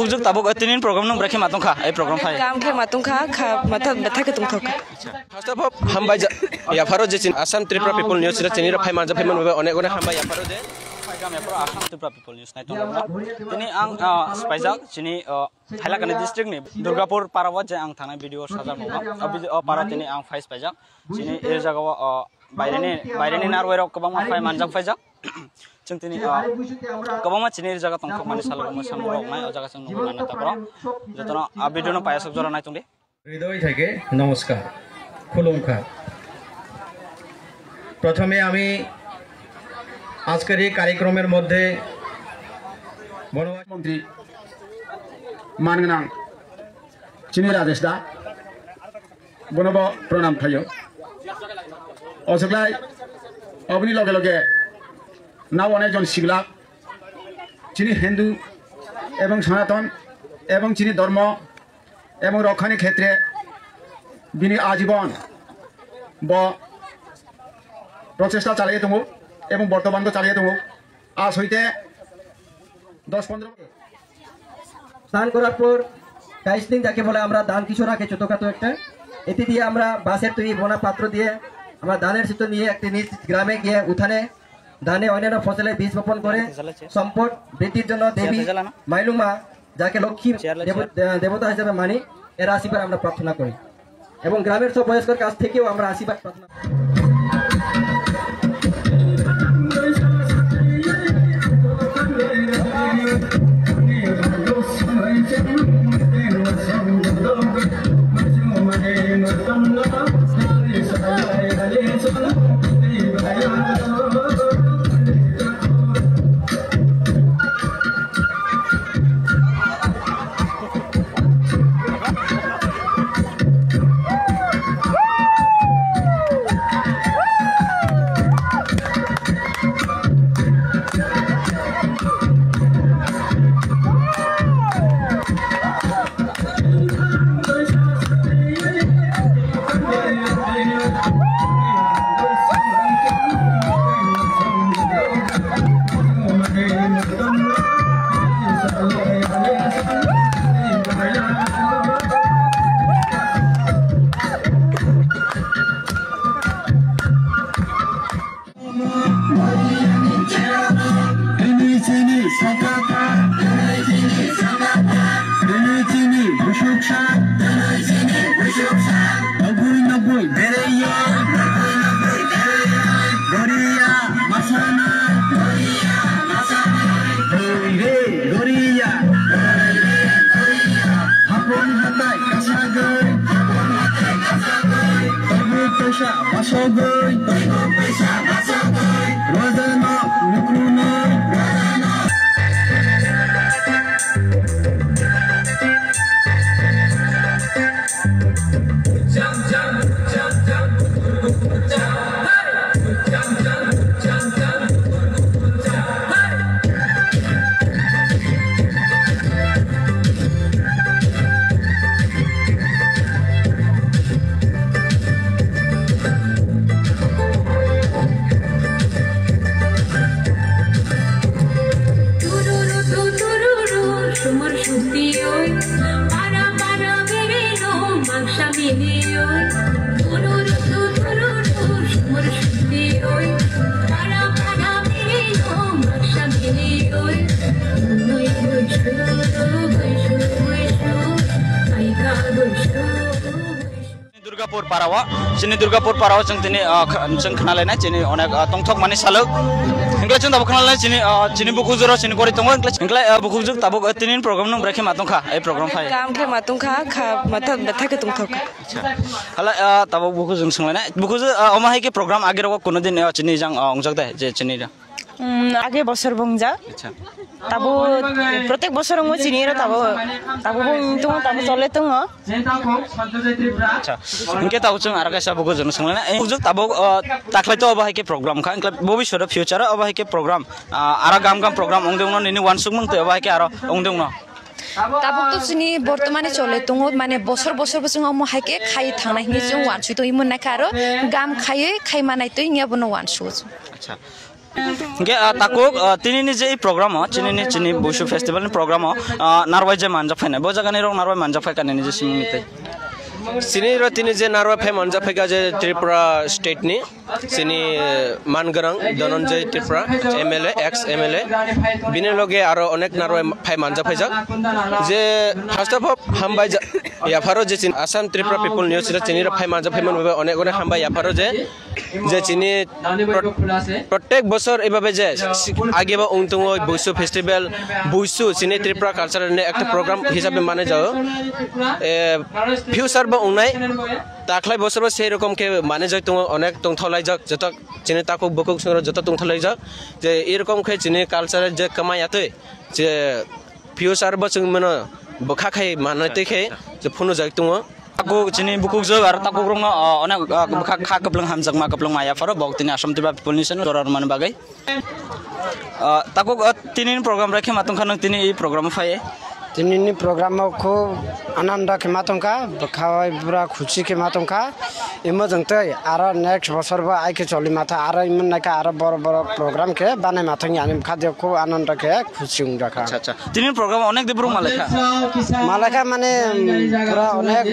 बुखुजुक Tabuk तिनिन program nung brakhe matong kha ai program phai काम के मातुं खा माथा बथा के तुम थोक First of all, hambai ya faro je Assam Tripura people news ra chenira phai manja phai man onek onek hambai ya faro je Paigam ya pro Assam Tripura people news nai tong tini ang spaijak chini Hailakani district ni Durgapur parawat je ang thana video sajar mo para tini ang phai spaijak chini e jagawa baireni narwero kabang ma phai manjak phaijak जों दिनै गोबां मानसिनि जायगा दंख माने सालगमा सामलनाय जायगा जों नुनानै ताकरा যতনা ভিডিওनो পায়াসক জরা নাই তুমি হৃদয় থেকে নমস্কার খুলুমখার প্রথমে আমি আজকের এই কার্যক্রমের মধ্যে বনমন্ত্রী মানগনাং চিনি রাজেশ দা বনব প্রণাম থাইও অসগলাই অবনি লগে লগে नाव अनेकजन सिगला चीनी हिंदू एवं सनातन एवं चीनी धर्म एवं रक्षानि क्षेत्रे बिनि आजीवन ब प्रचेष्टा चालिए दङ एवं बर्तमान चालिए दङ आज हईते 10-15 স্নান করার পর 22 দিন যাকে বলে আমরা দান কিছু রাখে ছোটখাটো একটা এটি দিয়ে আমরা বাঁশের তৈরি বোনা পাত্র দিয়ে আমরা ধানের শীত নিয়ে একটি নিজ গ্রামে গিয়ে উঠানে ধানে অন্যান্য ফসলে বীজ বপন করে সম্পদ বৃদ্ধির জন্য দেবী মাইলুমা যাকে লক্ষ্মী দেবতা হিসেবে মানি এর আশীর্বাদ আমরা প্রার্থনা করি এবং গ্রামের সব বয়স্কর কাছ থেকেও আমরা আশীর্বাদ প্রার্থনা Durgapur Parawa जों दिनै जों खोनालायनाय दिनै अनेक तंथक माने सालक इंग्लाय जों दाबो खोनालायनाय दिनै बुखुजुराव दिनै गरि दङ इंग्लाय बुखुजुक दाबो तिनिन program नंग ब्रेखे मातों खा ए program फाय काम के मातुं खा माथा बथा के तुम थोक हाला दाबो बुखुजुं सोंलायनाय बुखुजु अमाहाय के program आगे रग कोनो दिन दिनै जों अंजक दे जे दिनै आगे बसर बंजा ताबो प्रत्येक बसर मो चिनिरो ताबो बंग ताबो चले दङ अच्छा इनके ताबो जों आरो गायसा बुखुजुं सोंलायनाय बुखुजु ताबो दाखलायथ अबाहाय के program खा इंग्लाय भबिष्यत फ्यूचर अबाहाय के program आरो गाम program अंगदेउनो निनि वान सुक मंते अबाहाय के आरो अंगदेउनो ताबुक तो सुनी बर्तमाने चले दङ माने बसर जों अम हायके खाय थांनायनि जों वानसु तो इमन नाखारो गाम खायै खायमानाय तो इनियाबो न वानसु अच्छा ge taku tinini je program chini chini busu festival ni program narwai je manja phaina bo jaga ni rong narwai manja phai kanini je simung mitai sini ro tini je narwa phai manja phai ga je Tripura state ni sini mangarang Dhananjay Tripura MLA ex MLA bine loge aro onek narwa phai manja phai jak je first of all hambai ya pharo je chin Assam Tripura people news ra chini ro phai manja phai man babe onek onek hambai ya pharo je chini প্রত্যেক বছর এভাবে যে আগে বা উংতুং Baishu festival Baishu চীনে ত্রিপুরা কালচারের একটা programme হিসাবে মানে যাও ফিউচার বা উনাই তাকলাই বছর সেই রকম কে মানে যাই তুমি অনেক টংথলাই যাক যত চীনে তাকু বকুক সঙ্গে যত টংথলাই যাক যে এরকম কে চীনে কালচারের যে কামায়াতে যে ফিউচার বা जों মানে বখা খাই মানাতে খে যে ফোনো যাই তুমি taku chini bukuk jo ar taku rong onek kha kaplang hamjak ma kaplang maya faro bok tini Assam Tripura people ni sen dorar man bagai taku tinin program rakhe matung khanang tini ei program phai tinini program ko ananda ke matongka khawai pura khushi ke matongka imo jangtai ara next bosor ba ai ke choli matha ara iman naka ara bor bor program ke banai mathang yani khadya ko ananda ke khushi ungrakha acha acha tinin program onek de burung malaka mane pura onek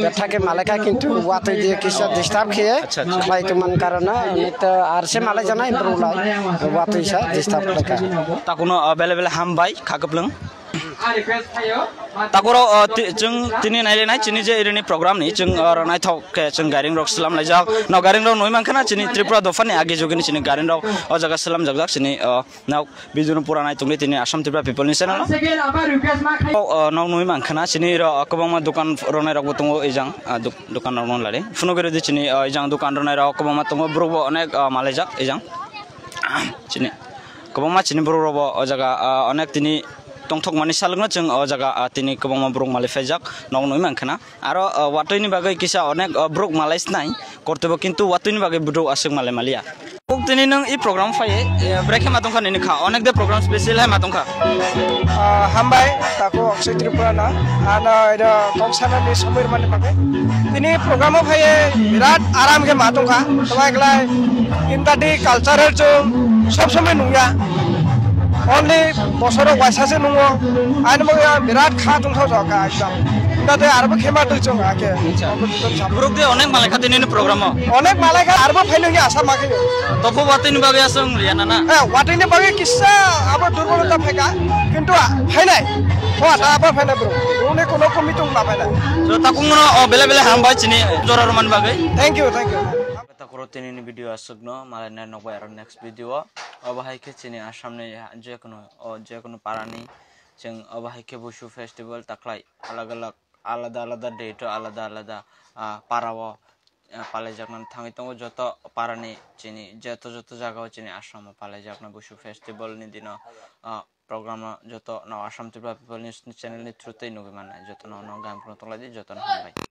betha ke malaka kintu watoi die kisa disturb khiye khai tuman karana nita arse malai janai brulai watoi sa disturb laka takuno available ham bai kha kaplang takuro jeng tini nai nai chini je irini program ni jeng nai thok ke jeng garing rok salam lai jak no garing rok noi mangkhana chini Tripura dofani age jogini chini garing rok o jaga salam jak jak chini nau bijunu pura nai tungli tini Assam Tripura people ni channel no noi mangkhana chini ro kobama dukan ronai rok tungo ejang dukan rok non lare funogere di chini ejang dukan ronai rok kobama tungo brobo onek malai jak ejang chini kobama chini bro robo o jaga onek tini tongthok mani salungno jeng o jaga tini kobangma brok malai faijak nog noi mangkhana aro watoini bagai kisa onek brok malai snai kortebo kintu watoini bagai budro asuk malai malia kok tini nang i program phai breke matongkha ni kha onek de program special hai matongkha hambai tako Akshay Tripura na ana ida koksana ni somoir mane bagai tini program phai birat aram ke matongkha tobai glai intadi cultural jo sob somoy nungya only bosoro waisase nungo aino mo birat kha tungtho jaka ekdam tade arbo khema tujong ake brok de onek malai kha tini program onek malai kha arbo phaino hi asa makhe topo watini bagai asung liana na watini bagai kissa abo durbolota pheka kintu phainai ata abo phainai bro one kono komitung na phainai so takungno bele bele ham bai chini jorar man bagai thank you takuro tini video asugno malai na nokbai aro next video obahai ke chini Assam ni je kono parani jeng obahai ke busu festival taklai alada alada date alada parawo palai jakna thangi tongo joto parani chini joto jaga chini Assam palai jakna busu festival ni dino program joto no Assam Tripura people news channel ni through tei nugi mana joto no gam kono tolai di joto no